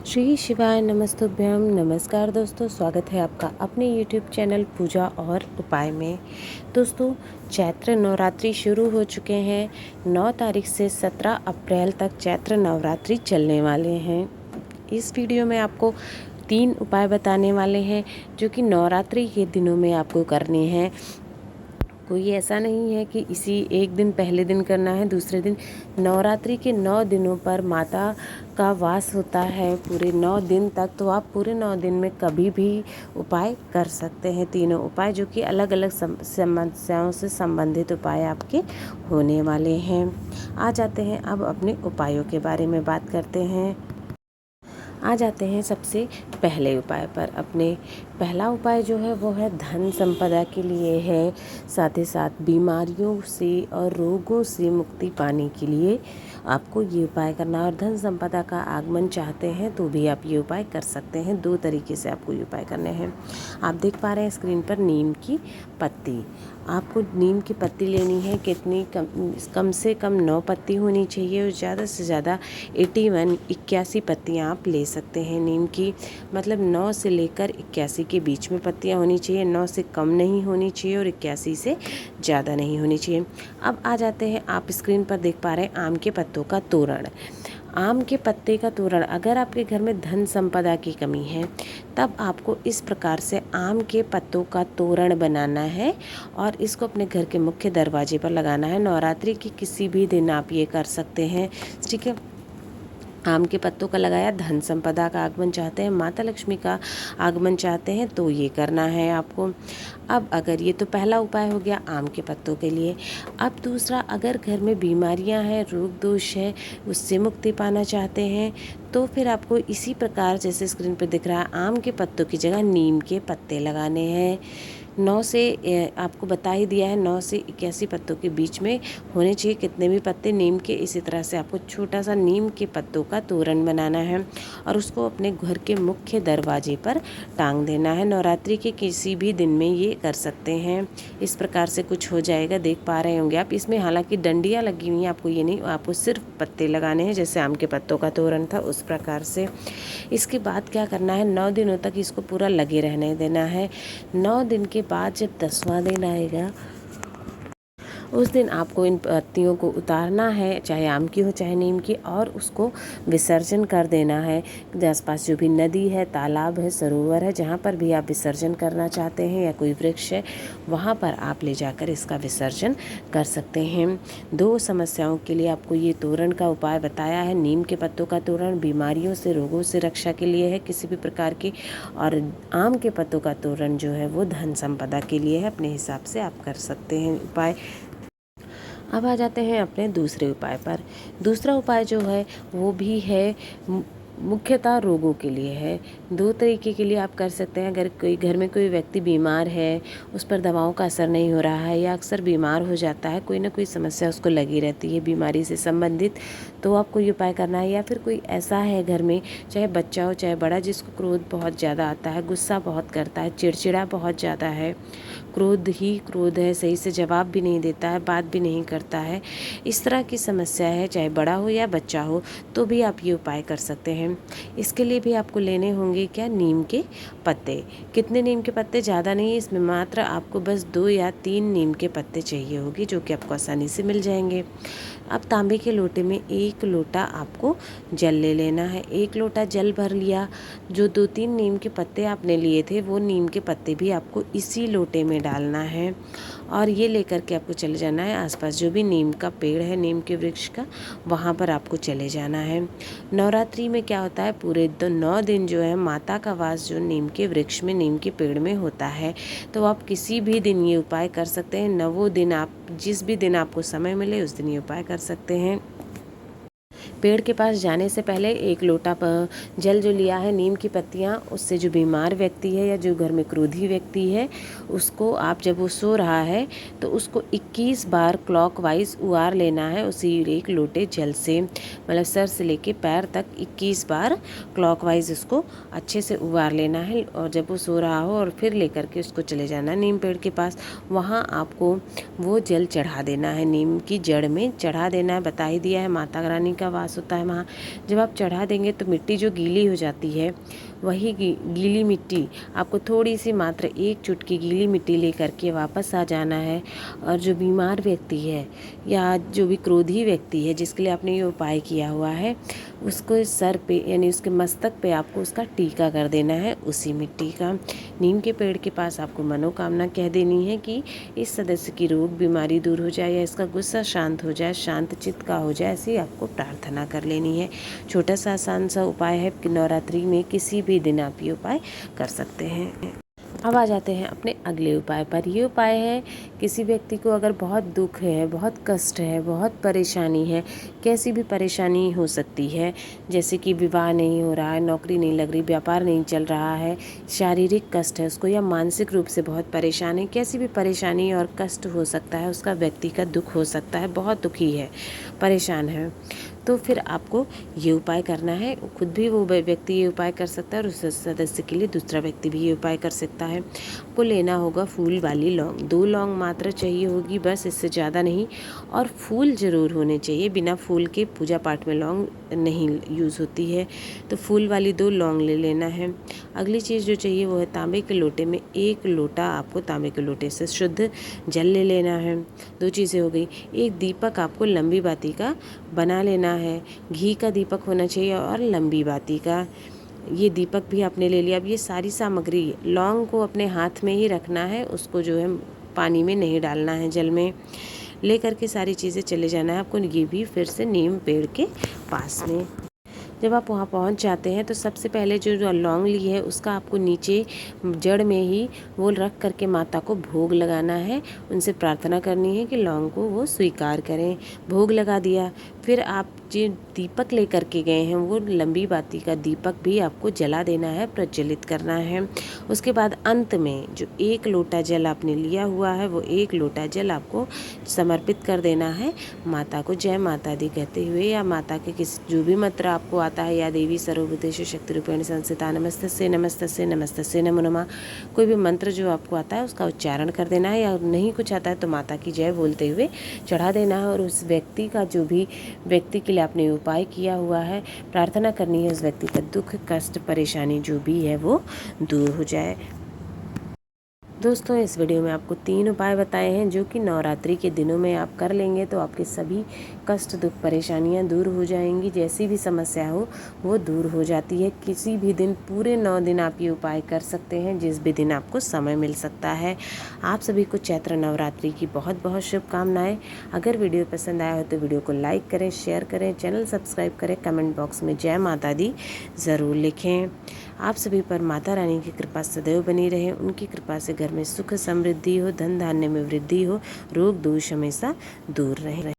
श्री शिवाय नमस्तुभ्यम। नमस्कार दोस्तों, स्वागत है आपका अपने YouTube चैनल पूजा और उपाय में। दोस्तों, चैत्र नवरात्रि शुरू हो चुके हैं। 9 तारीख से 17 अप्रैल तक चैत्र नवरात्रि चलने वाले हैं। इस वीडियो में आपको 3 उपाय बताने वाले हैं जो कि नवरात्रि के दिनों में आपको करने हैं। कोई ऐसा नहीं है कि इसी एक दिन पहले दिन करना है, दूसरे दिन। नवरात्रि के 9 दिनों पर माता का वास होता है पूरे 9 दिन तक, तो आप पूरे 9 दिन में कभी भी उपाय कर सकते हैं। तीनों उपाय जो कि अलग अलग समस्याओं से संबंधित उपाय आपके होने वाले हैं। आ जाते हैं अब अपने उपायों के बारे में बात करते हैं। आ जाते हैं सबसे पहले उपाय पर। अपने पहला उपाय जो है वो है धन संपदा के लिए है, साथ ही साथ बीमारियों से और रोगों से मुक्ति पाने के लिए आपको ये उपाय करना है। और धन संपदा का आगमन चाहते हैं तो भी आप ये उपाय कर सकते हैं। 2 तरीके से आपको ये उपाय करने हैं। आप देख पा रहे हैं स्क्रीन पर नीम की पत्ती। आपको नीम की पत्ती लेनी है। कितनी? कम से कम 9 पत्ती होनी चाहिए और ज़्यादा से ज़्यादा 81 पत्तियाँ आप ले सकते हैं नीम की। मतलब 9 से लेकर 81 के बीच में पत्तियाँ होनी चाहिए। 9 से कम नहीं होनी चाहिए और 81 से ज़्यादा नहीं होनी चाहिए। अब आ जाते हैं, आप स्क्रीन पर देख पा रहे हैं आम के पत्तों का तोरण। आम के पत्ते का तोरण, अगर आपके घर में धन संपदा की कमी है तब आपको इस प्रकार से आम के पत्तों का तोरण बनाना है और इसको अपने घर के मुख्य दरवाजे पर लगाना है। नवरात्रि के किसी भी दिन आप ये कर सकते हैं, ठीक है। आम के पत्तों का लगाया, धन संपदा का आगमन चाहते हैं, माता लक्ष्मी का आगमन चाहते हैं तो ये करना है आपको। अब अगर ये तो पहला उपाय हो गया आम के पत्तों के लिए। अब दूसरा, अगर घर में बीमारियां हैं, रोग दोष है, उससे मुक्ति पाना चाहते हैं तो फिर आपको इसी प्रकार जैसे स्क्रीन पर दिख रहा है आम के पत्तों की जगह नीम के पत्ते लगाने हैं। 9 से आपको बता ही दिया है 9 से 81 पत्तों के बीच में होने चाहिए कितने भी पत्ते नीम के। इसी तरह से आपको छोटा सा नीम के पत्तों का तोरण बनाना है और उसको अपने घर के मुख्य दरवाजे पर टांग देना है। नवरात्रि के किसी भी दिन में ये कर सकते हैं। इस प्रकार से कुछ हो जाएगा, देख पा रहे होंगे आप। इसमें हालांकि डंडियाँ लगी हुई हैं, आपको ये नहीं, आपको सिर्फ पत्ते लगाने हैं जैसे आम के पत्तों का तोरण था उस प्रकार से। इसके बाद क्या करना है, 9 दिनों तक इसको पूरा लगे रहने देना है। 9 दिन के बाद जब 10वां दिन आएगा उस दिन आपको इन पत्तियों को उतारना है, चाहे आम की हो चाहे नीम की, और उसको विसर्जन कर देना है। आसपास जो भी नदी है, तालाब है, सरोवर है, जहाँ पर भी आप विसर्जन करना चाहते हैं या कोई वृक्ष है वहाँ पर आप ले जाकर इसका विसर्जन कर सकते हैं। 2 समस्याओं के लिए आपको ये तोरण का उपाय बताया है। नीम के पत्तों का तोरण बीमारियों से, रोगों से रक्षा के लिए है किसी भी प्रकार की, और आम के पत्तों का तोरण जो है वो धन संपदा के लिए है। अपने हिसाब से आप कर सकते हैं उपाय। अब आ जाते हैं अपने दूसरे उपाय पर। दूसरा उपाय जो है वो भी है मुख्यतः रोगों के लिए है। 2 तरीके के लिए आप कर सकते हैं। अगर कोई घर में कोई व्यक्ति बीमार है, उस पर दवाओं का असर नहीं हो रहा है या अक्सर बीमार हो जाता है, कोई ना कोई समस्या उसको लगी रहती है बीमारी से संबंधित, तो आपको ये उपाय करना है। या फिर कोई ऐसा है घर में, चाहे बच्चा हो चाहे बड़ा, जिसको क्रोध बहुत ज़्यादा आता है, गुस्सा बहुत करता है, चिड़चिड़ा बहुत ज़्यादा है, क्रोध ही क्रोध है, सही से जवाब भी नहीं देता है, बात भी नहीं करता है, इस तरह की समस्या है, चाहे बड़ा हो या बच्चा हो, तो भी आप ये उपाय कर सकते हैं। इसके लिए भी आपको लेने होंगे क्या, नीम के पत्ते। कितने नीम के पत्ते? ज़्यादा नहीं है इसमें, मात्र आपको बस 2 या 3 नीम के पत्ते चाहिए होंगे जो कि आपको आसानी से मिल जाएंगे। अब तांबे के लोटे में 1 लोटा आपको जल ले लेना है। 1 लोटा जल भर लिया। जो 2-3 नीम के पत्ते आपने लिए थे वो नीम के पत्ते भी आपको इसी लोटे में डालना है और ये लेकर के आपको चले जाना है आसपास जो भी नीम का पेड़ है, नीम के वृक्ष का, वहाँ पर आपको चले जाना है। नवरात्रि में क्या होता है, पूरे 9 दिन जो है माता का वास जो नीम के वृक्ष में, नीम के पेड़ में होता है। तो आप किसी भी दिन ये उपाय कर सकते हैं। 9 दिन आप जिस भी दिन आपको समय मिले उस दिन ये उपाय कर सकते हैं। पेड़ के पास जाने से पहले 1 लोटा जल जो लिया है, नीम की पत्तियाँ, उससे जो बीमार व्यक्ति है या जो घर में क्रोधी व्यक्ति है उसको आप, जब वो सो रहा है तो उसको 21 बार क्लॉकवाइज उबार लेना है उसी 1 लोटे जल से। मतलब सर से लेके पैर तक 21 बार क्लॉकवाइज उसको अच्छे से उबार लेना है और जब वो सो रहा हो और फिर लेकर के उसको चले जाना है नीम पेड़ के पास। वहाँ आपको वो जल चढ़ा देना है, नीम की जड़ में चढ़ा देना है। बता ही दिया है माता रानी का वास पास होता है वहाँ जब आप चढ़ा देंगे तो मिट्टी जो गीली हो जाती है, वही गीली मिट्टी आपको थोड़ी सी मात्र 1 चुटकी गीली मिट्टी लेकर के वापस आ जाना है। और जो बीमार व्यक्ति है या जो भी क्रोधी व्यक्ति है जिसके लिए आपने ये उपाय किया हुआ है, उसको सर पे यानी उसके मस्तक पे आपको उसका टीका कर देना है उसी मिट्टी का। नीम के पेड़ के पास आपको मनोकामना कह देनी है कि इस सदस्य की रोग बीमारी दूर हो जाए या इसका गुस्सा शांत हो जाए, शांत चित्त का हो जाए, ऐसी आपको प्रार्थना कर लेनी है। छोटा सा आसान सा उपाय है कि नवरात्रि में किसी भी दिन आप ये उपाय कर सकते हैं। अब आ जाते हैं अपने अगले उपाय पर। ये उपाय है किसी व्यक्ति को अगर बहुत दुख है, बहुत कष्ट है, बहुत परेशानी है, कैसी भी परेशानी हो सकती है, जैसे कि विवाह नहीं हो रहा है, नौकरी नहीं लग रही, व्यापार नहीं चल रहा है, शारीरिक कष्ट है उसको या मानसिक रूप से बहुत परेशान है, कैसी भी परेशानी और कष्ट हो सकता है, उसका व्यक्ति का दुख हो सकता है, बहुत दुखी है, परेशान है, तो फिर आपको ये उपाय करना है। खुद भी वो व्यक्ति ये उपाय कर सकता है और उस सदस्य के लिए दूसरा व्यक्ति भी ये उपाय कर सकता है। आपको लेना होगा फूल वाली लौंग, 2 लौंग मात्र चाहिए होगी बस, इससे ज़्यादा नहीं। और फूल ज़रूर होने चाहिए, बिना फूल के पूजा पाठ में लौंग नहीं यूज़ होती है, तो फूल वाली 2 लौंग ले लेना है। अगली चीज़ जो चाहिए वो है तांबे के लोटे में 1 लोटा आपको तांबे के लोटे से शुद्ध जल ले लेना है। 2 चीज़ें हो गई। एक दीपक आपको लंबी बाती का बना लेना है, घी का दीपक होना चाहिए और लंबी बाती का, ये दीपक भी आपने ले लिया। अब ये सारी सामग्री, लौंग को अपने हाथ में ही रखना है, उसको जो है पानी में नहीं डालना है, जल में ले करके सारी चीज़ें चले जाना है आपको। ये भी फिर से नीम पेड़ के पास में। जब आप वहाँ पहुँच जाते हैं तो सबसे पहले जो लौंग ली है उसका आपको नीचे जड़ में ही वो रख करके माता को भोग लगाना है, उनसे प्रार्थना करनी है कि लौंग को वो स्वीकार करें। भोग लगा दिया, फिर आप जो दीपक लेकर के गए हैं वो लंबी बाती का दीपक भी आपको जला देना है, प्रज्वलित करना है। उसके बाद अंत में जो 1 लोटा जल आपने लिया हुआ है वो 1 लोटा जल आपको समर्पित कर देना है माता को, जय माता दी कहते हुए, या माता के किसी जो भी मंत्र आपको आता है, या देवी सर्वभूतेषु शक्ति रूपेण संस्थिता नमस्तस्यै नमस्तस्यै नमस्तस्यै नमो नमः, कोई भी मंत्र जो आपको आता है उसका उच्चारण कर देना है, या नहीं कुछ आता है तो माता की जय बोलते हुए चढ़ा देना है। और उस व्यक्ति का जो भी व्यक्ति के लिए आपने उपाय किया हुआ है, प्रार्थना करनी है उस व्यक्ति का दुख कष्ट परेशानी जो भी है वो दूर हो जाए। दोस्तों इस वीडियो में आपको 3 उपाय बताए हैं जो कि नवरात्रि के दिनों में आप कर लेंगे तो आपके सभी कष्ट दुख परेशानियां दूर हो जाएंगी, जैसी भी समस्या हो वो दूर हो जाती है। किसी भी दिन पूरे 9 दिन आप ये उपाय कर सकते हैं, जिस भी दिन आपको समय मिल सकता है। आप सभी को चैत्र नवरात्रि की बहुत बहुत शुभकामनाएँ। अगर वीडियो पसंद आया हो तो वीडियो को लाइक करें, शेयर करें, चैनल सब्सक्राइब करें, कमेंट बॉक्स में जय माता दी ज़रूर लिखें। आप सभी पर माता रानी की कृपा सदैव बनी रहे, उनकी कृपा से घर में सुख समृद्धि हो, धन धान्य में वृद्धि हो, रोग दोष हमेशा दूर रहे।